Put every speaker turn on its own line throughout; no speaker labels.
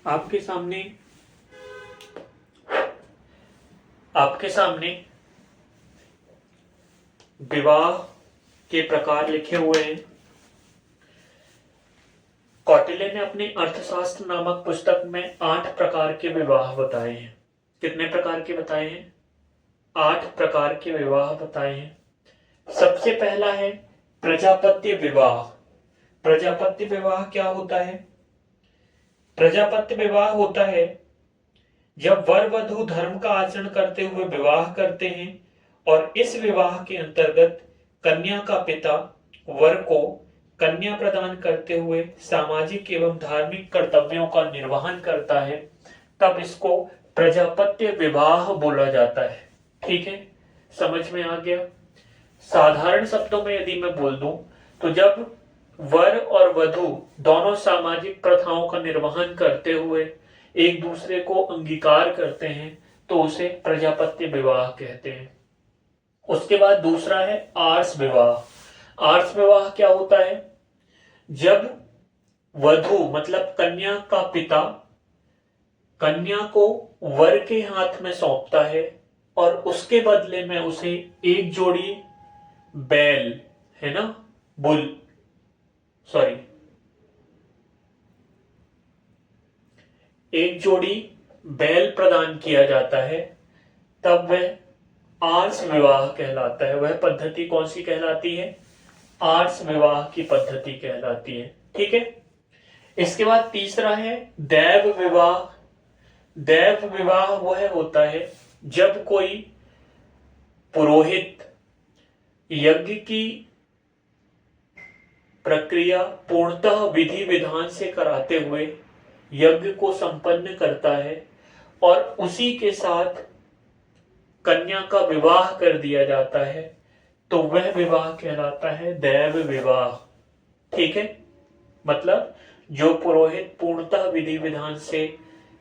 आपके सामने आपके सामने विवाह के प्रकार लिखे हुए हैं। कौटिल्य ने अपनी अर्थशास्त्र नामक पुस्तक में 8 प्रकार के विवाह बताए हैं। कितने प्रकार के बताए हैं? 8 प्रकार के विवाह बताए हैं। सबसे पहला है प्रजापत्य विवाह। प्रजापत्य विवाह क्या होता है? प्रजापत्य विवाह होता है जब वर वधु धर्म का आचरण करते हुए विवाह करते हैं और इस विवाह के अंतर्गत कन्या का पिता वर को कन्या प्रदान करते हुए सामाजिक एवं धार्मिक कर्तव्यों का निर्वहन करता है, तब इसको प्रजापत्य विवाह बोला जाता है। ठीक है, समझ में आ गया? साधारण शब्दों में यदि मैं बोल दूं तो जब वर और वधु दोनों सामाजिक प्रथाओं का निर्वहन करते हुए एक दूसरे को अंगीकार करते हैं तो उसे प्रजापत्य विवाह कहते हैं। उसके बाद दूसरा है आर्ष विवाह। आर्ष विवाह क्या होता है? जब वधु मतलब कन्या का पिता कन्या को वर के हाथ में सौंपता है और उसके बदले में उसे एक जोड़ी बैल, है ना, बुल सॉरी एक जोड़ी बैल प्रदान किया जाता है, तब वह आर्ष विवाह कहलाता है। वह पद्धति कौन सी कहलाती है? आर्ष विवाह की पद्धति कहलाती है। ठीक है, इसके बाद तीसरा है दैव विवाह। दैव विवाह वह होता है जब कोई पुरोहित यज्ञ की प्रक्रिया पूर्णतः विधि विधान से कराते हुए यज्ञ को संपन्न करता है और उसी के साथ कन्या का विवाह कर दिया जाता है, तो वह विवाह कहलाता है दैव विवाह। ठीक है, मतलब जो पुरोहित पूर्णतः विधि विधान से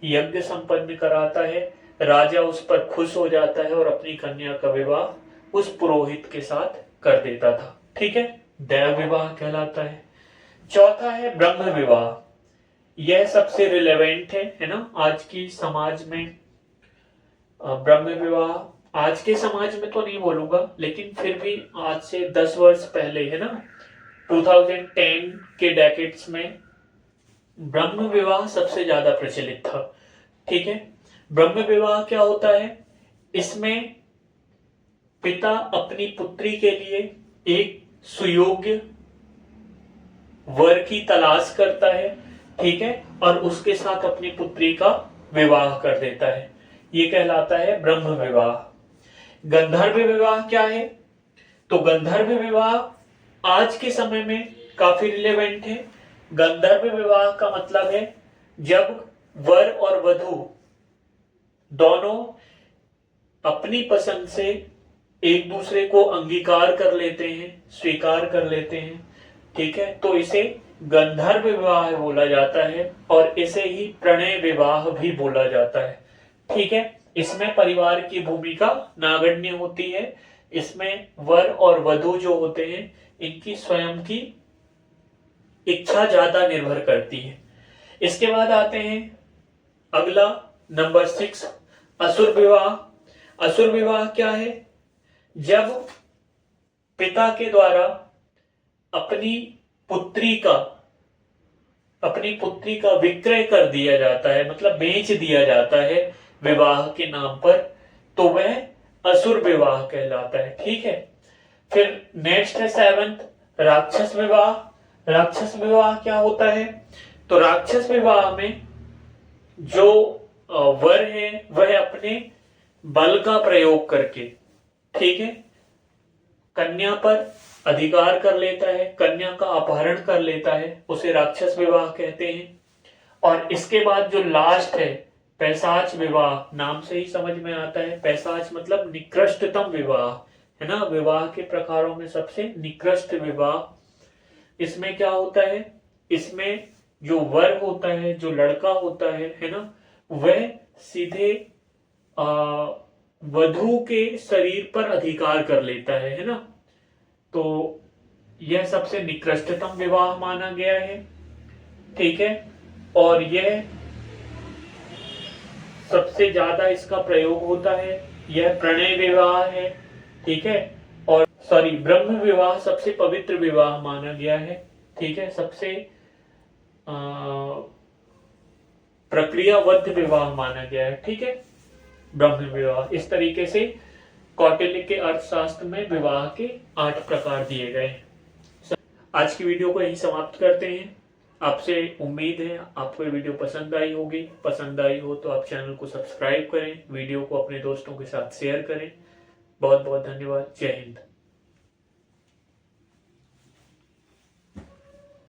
यज्ञ संपन्न कराता है, राजा उस पर खुश हो जाता है और अपनी कन्या का विवाह उस पुरोहित के साथ कर देता था। ठीक है, दैव विवाह कहलाता है। चौथा है ब्रह्म विवाह। यह सबसे रिलेवेंट है ना आज की समाज में। ब्रह्म विवाह आज के समाज में तो नहीं बोलूंगा, लेकिन फिर भी आज से 10 वर्ष पहले, है ना, 2010 के डेकेड्स में ब्रह्म विवाह सबसे ज्यादा प्रचलित था। ठीक है, ब्रह्म विवाह क्या होता है? इसमें पिता अपनी पुत्री के लिए एक सुयोग्य वर की तलाश करता है, ठीक है, और उसके साथ अपनी पुत्री का विवाह कर देता है। यह कहलाता है ब्रह्म विवाह। गंधर्व विवाह क्या है? तो गंधर्व विवाह आज के समय में काफी रिलेवेंट है। गंधर्व विवाह का मतलब है जब वर और वधु दोनों अपनी पसंद से एक दूसरे को अंगीकार कर लेते हैं, स्वीकार कर लेते हैं। ठीक है, तो इसे गंधर्व विवाह बोला जाता है और इसे ही प्रणय विवाह भी बोला जाता है। ठीक है, इसमें परिवार की भूमिका नगण्य होती है। इसमें वर और वधु जो होते हैं इनकी स्वयं की इच्छा ज्यादा निर्भर करती है। इसके बाद आते हैं अगला नंबर 6 असुर विवाह। असुर विवाह क्या है? जब पिता के द्वारा अपनी पुत्री का विक्रय कर दिया जाता है, मतलब बेच दिया जाता है विवाह के नाम पर, तो वह असुर विवाह कहलाता है। ठीक है, फिर नेक्स्ट है 7th राक्षस विवाह। राक्षस विवाह क्या होता है? तो राक्षस विवाह में जो वर है वह अपने बल का प्रयोग करके, ठीक है, कन्या पर अधिकार कर लेता है, कन्या का अपहरण कर लेता है, उसे राक्षस विवाह कहते हैं। और इसके बाद जो लास्ट है पैशाच विवाह, नाम से ही समझ में आता है, पैशाच मतलब निकृष्टतम विवाह, है ना, विवाह के प्रकारों में सबसे निकृष्ट विवाह। इसमें क्या होता है? इसमें जो वर होता है, जो लड़का होता है ना, वह सीधे वधु के शरीर पर अधिकार कर लेता है ना, तो यह सबसे निकृष्टतम विवाह माना गया है। ठीक है, और यह सबसे ज्यादा इसका प्रयोग होता है, यह प्रणय विवाह है, ठीक है। और ब्रह्म विवाह सबसे पवित्र विवाह माना गया है, ठीक है, सबसे प्रक्रियाबद्ध विवाह माना गया है, ठीक है, ब्रह्म विवाह। इस तरीके से कौटिल्य के अर्थशास्त्र में विवाह के 8 प्रकार दिए गए। आज की वीडियो को यहीं समाप्त करते हैं। आपसे उम्मीद है आपको ये वीडियो पसंद आई होगी। पसंद आई हो तो आप चैनल को सब्सक्राइब करें, वीडियो को अपने दोस्तों के साथ शेयर करें। बहुत बहुत धन्यवाद। जय हिंद।